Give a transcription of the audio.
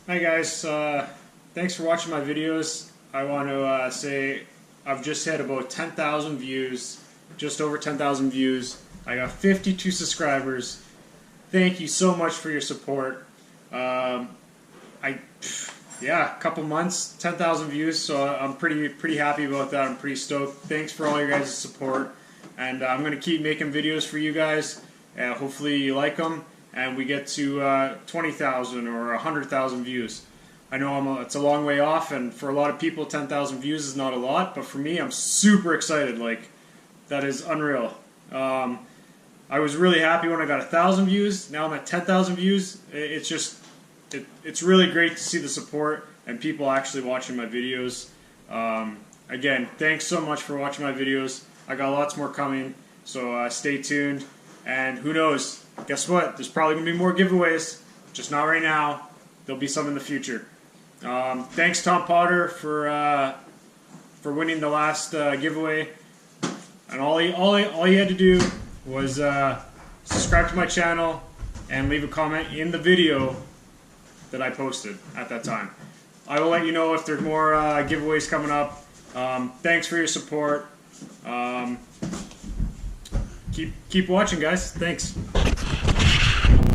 Hi guys, thanks for watching my videos. I want to say I've just hit about 10,000 views, just over 10,000 views. I got 52 subscribers. Thank you so much for your support. Yeah, a couple months, 10,000 views, so I'm pretty happy about that. I'm pretty stoked. Thanks for all your guys' support, and I'm going to keep making videos for you guys. Hopefully you like them, and we get to 20,000 or 100,000 views. I know it's a long way off, and for a lot of people 10,000 views is not a lot, but for me I'm super excited. Like, that is unreal. I was really happy when I got 1,000 views. Now I'm at 10,000 views. It's really great to see the support and people actually watching my videos. Again, thanks so much for watching my videos. I got lots more coming, so stay tuned. And who knows, guess what? There's probably going to be more giveaways, just not right now. There'll be some in the future. Thanks, Tom Potter, for winning the last giveaway. And all he had to do was subscribe to my channel and leave a comment in the video that I posted at that time. I will let you know if there's more giveaways coming up. Thanks for your support. Keep watching, guys. Thanks.